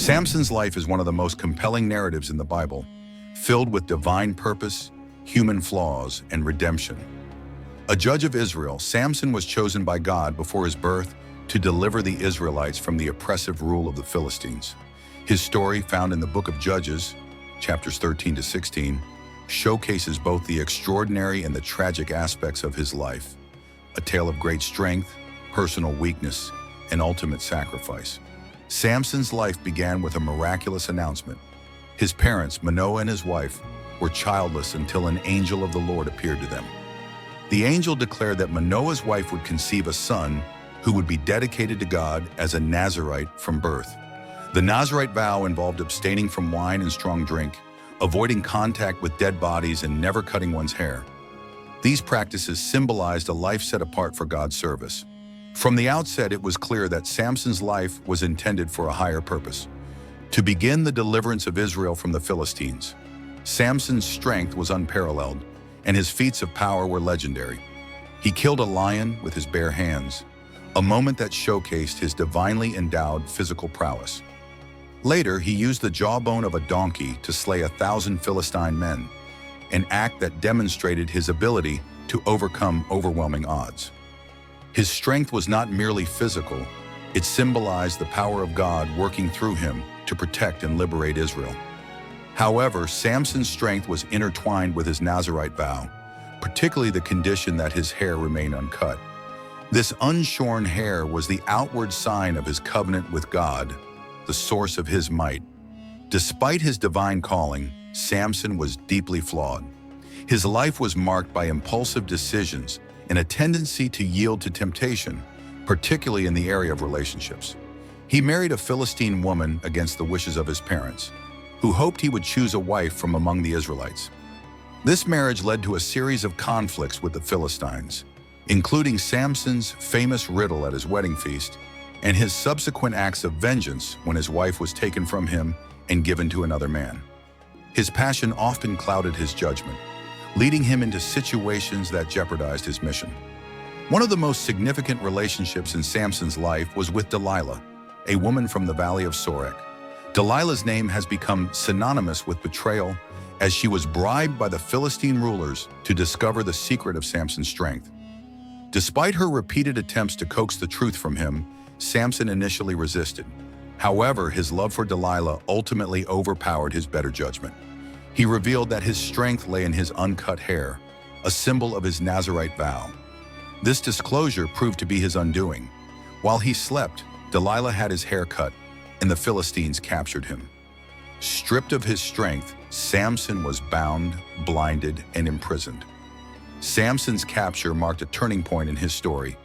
Samson's life is one of the most compelling narratives in the Bible, filled with divine purpose, human flaws, and redemption. A judge of Israel, Samson was chosen by God before his birth to deliver the Israelites from the oppressive rule of the Philistines. His story, found in the book of Judges, chapters 13 to 16, showcases both the extraordinary and the tragic aspects of his life, a tale of great strength, personal weakness, and ultimate sacrifice. Samson's life began with a miraculous announcement. His parents, Manoah and his wife, were childless until an angel of the Lord appeared to them. The angel declared that Manoah's wife would conceive a son who would be dedicated to God as a Nazirite from birth. The Nazirite vow involved abstaining from wine and strong drink, avoiding contact with dead bodies, and never cutting one's hair. These practices symbolized a life set apart for God's service. From the outset, it was clear that Samson's life was intended for a higher purpose: to begin the deliverance of Israel from the Philistines. Samson's strength was unparalleled, and his feats of power were legendary. He killed a lion with his bare hands, a moment that showcased his divinely endowed physical prowess. Later, he used the jawbone of a donkey to slay 1,000 Philistine men, an act that demonstrated his ability to overcome overwhelming odds. His strength was not merely physical, it symbolized the power of God working through him to protect and liberate Israel. However, Samson's strength was intertwined with his Nazirite vow, particularly the condition that his hair remain uncut. This unshorn hair was the outward sign of his covenant with God, the source of his might. Despite his divine calling, Samson was deeply flawed. His life was marked by impulsive decisions and a tendency to yield to temptation, particularly in the area of relationships. He married a Philistine woman against the wishes of his parents, who hoped he would choose a wife from among the Israelites. This marriage led to a series of conflicts with the Philistines, including Samson's famous riddle at his wedding feast and his subsequent acts of vengeance when his wife was taken from him and given to another man. His passion often clouded his judgment, leading him into situations that jeopardized his mission. One of the most significant relationships in Samson's life was with Delilah, a woman from the valley of Sorek. Delilah's name has become synonymous with betrayal, as she was bribed by the Philistine rulers to discover the secret of Samson's strength. Despite her repeated attempts to coax the truth from him, Samson initially resisted. However, his love for Delilah ultimately overpowered his better judgment. He revealed that his strength lay in his uncut hair, a symbol of his Nazirite vow. This disclosure proved to be his undoing. While he slept, Delilah had his hair cut, and the Philistines captured him. Stripped of his strength, Samson was bound, blinded, and imprisoned. Samson's capture marked a turning point in his story.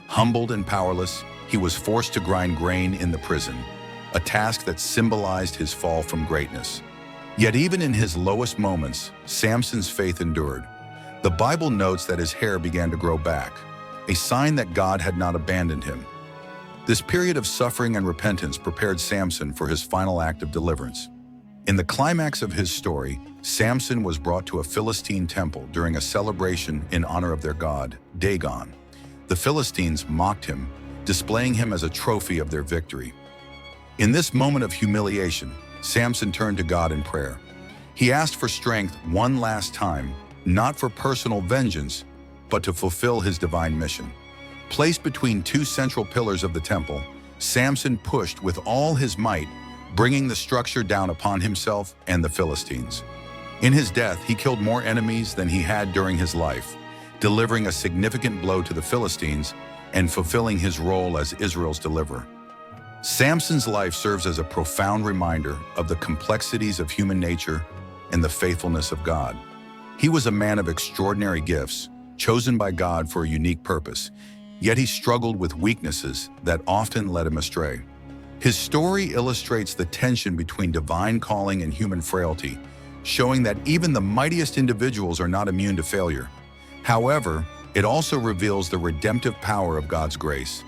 Humbled and powerless, he was forced to grind grain in the prison, a task that symbolized his fall from greatness. Yet even in his lowest moments, Samson's faith endured. The Bible notes that his hair began to grow back, a sign that God had not abandoned him. This period of suffering and repentance prepared Samson for his final act of deliverance. In the climax of his story, Samson was brought to a Philistine temple during a celebration in honor of their god, Dagon. The Philistines mocked him, displaying him as a trophy of their victory. In this moment of humiliation, Samson turned to God in prayer. He asked for strength one last time, not for personal vengeance, but to fulfill his divine mission. Placed between two central pillars of the temple, Samson pushed with all his might, bringing the structure down upon himself and the Philistines. In his death, he killed more enemies than he had during his life, delivering a significant blow to the Philistines and fulfilling his role as Israel's deliverer. Samson's life serves as a profound reminder of the complexities of human nature and the faithfulness of God. He was a man of extraordinary gifts, chosen by God for a unique purpose, yet he struggled with weaknesses that often led him astray. His story illustrates the tension between divine calling and human frailty, showing that even the mightiest individuals are not immune to failure. However, it also reveals the redemptive power of God's grace.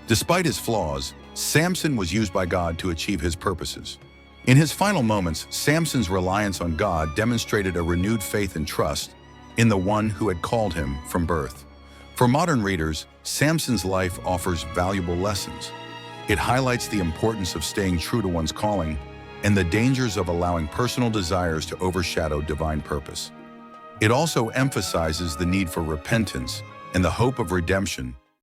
Despite his flaws, Samson was used by God to achieve his purposes. In his final moments, Samson's reliance on God demonstrated a renewed faith and trust in the one who had called him from birth. For modern readers, Samson's life offers valuable lessons. It highlights the importance of staying true to one's calling and the dangers of allowing personal desires to overshadow divine purpose. It also emphasizes the need for repentance and the hope of redemption